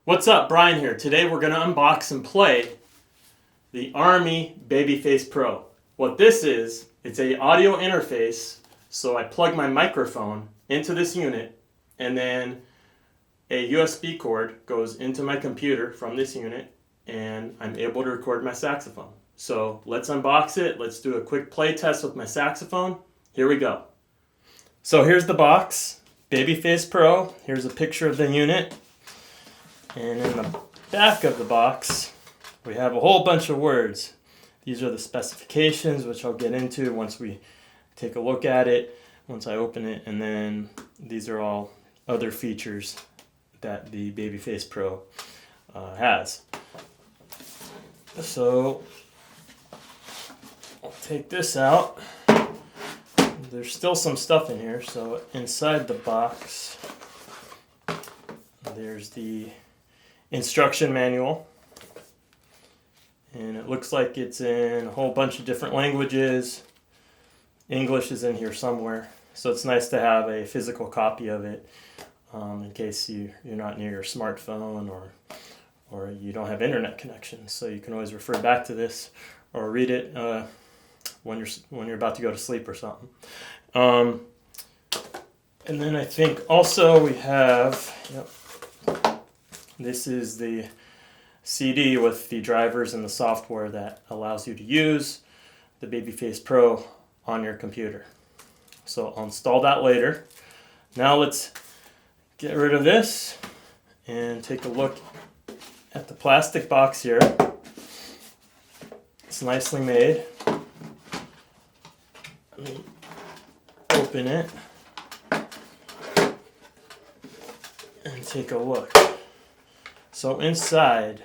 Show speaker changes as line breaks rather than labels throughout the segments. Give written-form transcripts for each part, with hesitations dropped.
What's up, Brian here. Today we're going to unbox and play the RME Babyface Pro. What this is, it's a audio interface, so I plug my microphone into this unit and then a USB cord goes into my computer from this unit and I'm able to record my saxophone. So let's unbox it. Let's do a quick play test with my saxophone. Here we go. So here's the box, Babyface Pro. Here's a picture of the unit. And in the back of the box, we have a whole bunch of words. These are the specifications, which I'll get into once we take a look at it, once I open it, and then these are all other features that the Babyface Pro has. So I'll take this out. There's still some stuff in here, so inside the box, there's the instruction manual, and it looks like it's in a whole bunch of different languages. English is in here somewhere, so it's nice to have a physical copy of it in case you're not near your smartphone or you don't have internet connection, so you can always refer back to this or read it when you're about to go to sleep or something. And then I think also we have, this is the CD with the drivers and the software that allows you to use the Babyface Pro on your computer. So I'll install that later. Now let's get rid of this and take a look at the plastic box here. It's nicely made. Let me open it and take a look. So inside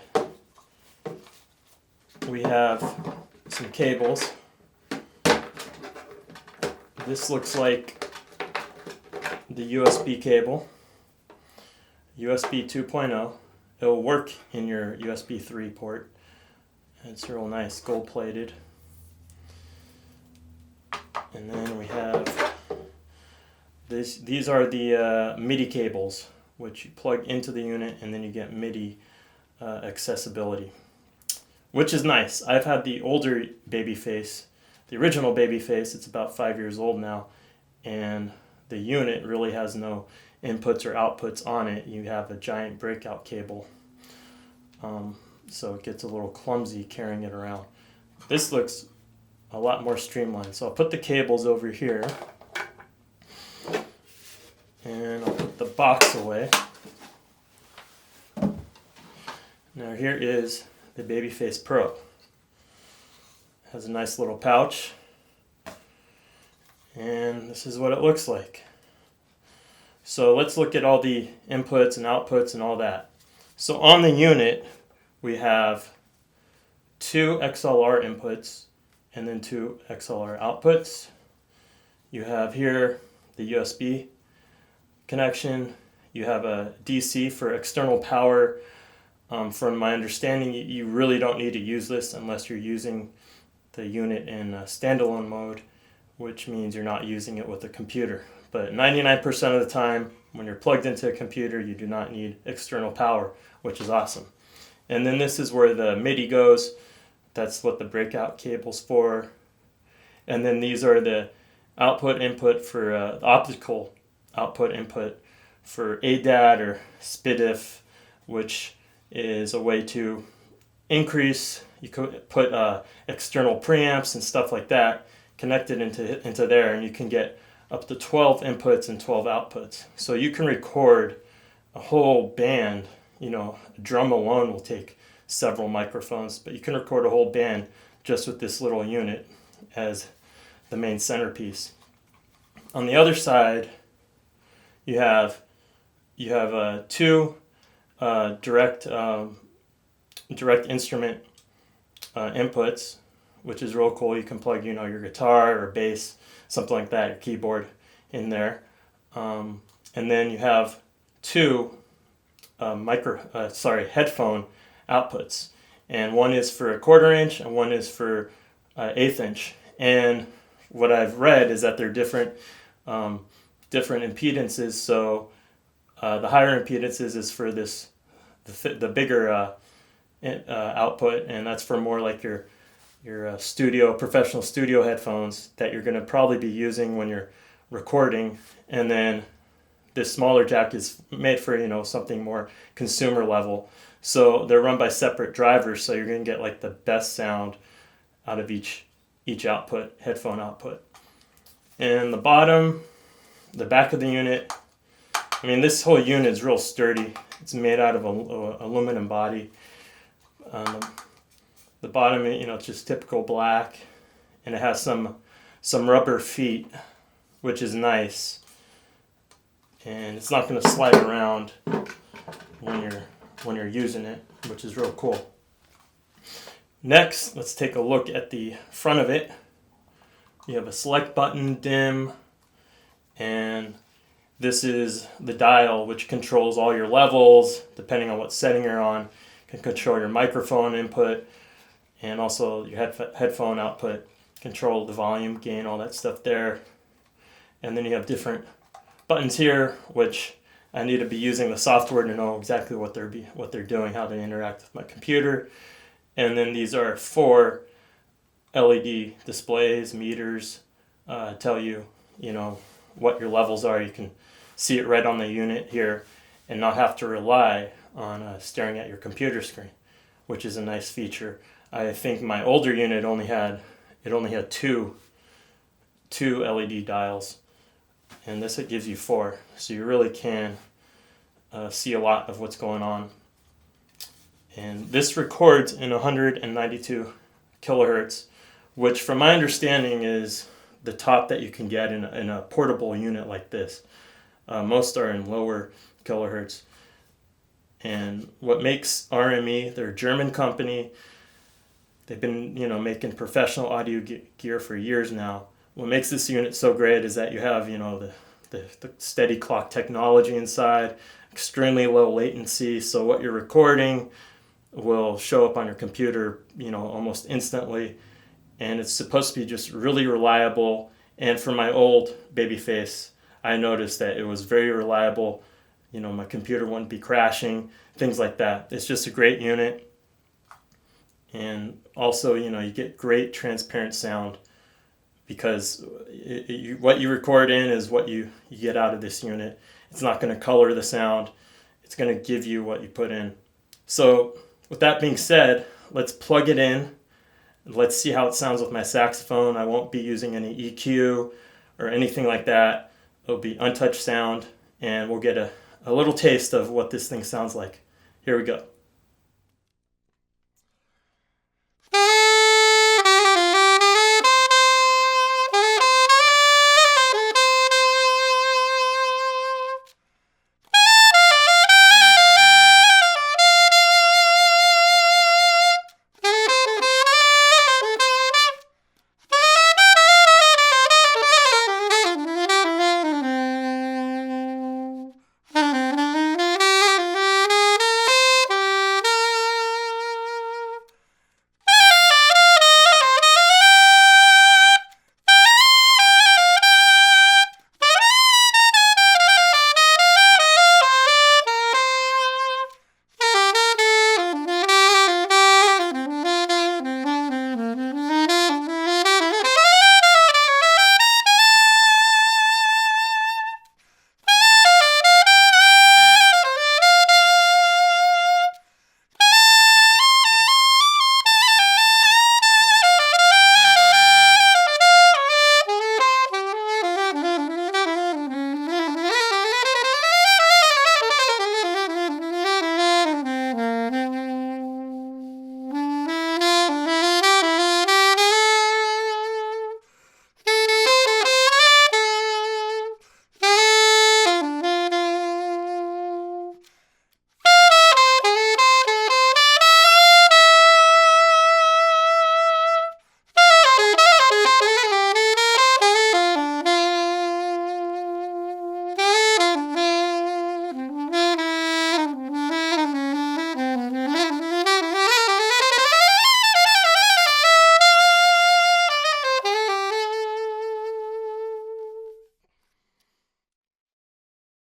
we have some cables. This looks like the USB cable, USB 2.0. It'll work in your USB 3 port. It's real nice, gold plated. And then we have this. These are the MIDI cables, which you plug into the unit and then you get MIDI accessibility, which is nice. I've had the older Babyface, the original Babyface. It's about 5 years old now, and the unit really has no inputs or outputs on it. You have a giant breakout cable, so it gets a little clumsy carrying it around. This looks a lot more streamlined. So I'll put the cables over here and I'll put the box away. Now here is the Babyface Pro. It has a nice little pouch, and this is what it looks like. So let's look at all the inputs and outputs and all that. So on the unit we have 2 XLR inputs and then 2 XLR outputs. You have here the USB connection. You have a DC for external power. From my understanding, you really don't need to use this unless you're using the unit in standalone mode, which means you're not using it with a computer. But 99% of the time, when you're plugged into a computer, you do not need external power, which is awesome. And then this is where the MIDI goes. That's what the breakout cable's for. And then these are the output input for the optical output input for ADAT or SPDIF, which is a way to increase. You could put external preamps and stuff like that connected into there, and you can get up to 12 inputs and 12 outputs. So you can record a whole band. A drum alone will take several microphones, but you can record a whole band just with this little unit as the main centerpiece. On the other side, you have 2 direct instrument inputs, which is real cool. You can plug your guitar or bass, something like that, your keyboard in there, and then you have 2 headphone outputs, and one is for a 1/4 inch and one is for 1/8 inch. And what I've read is that they're different impedances. So the higher impedances is for this the bigger output, and that's for more like your professional studio headphones that you're going to probably be using when you're recording. And then this smaller jack is made for, something more consumer level. So they're run by separate drivers, so you're going to get like the best sound out of each headphone output. And the back of the unit, this whole unit is real sturdy. It's made out of a aluminum body. The bottom, it's just typical black, and it has some rubber feet, which is nice. And it's not going to slide around when you're using it, which is real cool. Next, let's take a look at the front of it. You have a select button, dim, and this is the dial which controls all your levels depending on what setting you're on. It can control your microphone input and also your headphone output, control the volume, gain, all that stuff there. And then you have different buttons here, which I need to be using the software to know exactly what they're doing, how they interact with my computer. And then these are 4 LED displays, meters, tell you, what your levels are. You can see it right on the unit here and not have to rely on staring at your computer screen, which is a nice feature. I think my older unit only had 2 LED dials, and this it gives you 4, so you really can see a lot of what's going on. And this records in 192 kilohertz, which from my understanding is the top that you can get in a portable unit like this. Most are in lower kilohertz. And what makes RME, they're a German company. They've been, making professional audio gear for years now. What makes this unit so great is that you have, the steady clock technology inside, extremely low latency. So what you're recording will show up on your computer, almost instantly. And it's supposed to be just really reliable. And for my old Babyface, I noticed that it was very reliable. My computer wouldn't be crashing, things like that. It's just a great unit. And also, you get great transparent sound because what you record in is what you get out of this unit. It's not going to color the sound. It's going to give you what you put in. So with that being said, let's plug it in. Let's see how it sounds with my saxophone. I won't be using any EQ or anything like that. It'll be untouched sound, and we'll get a little taste of what this thing sounds like. Here we go.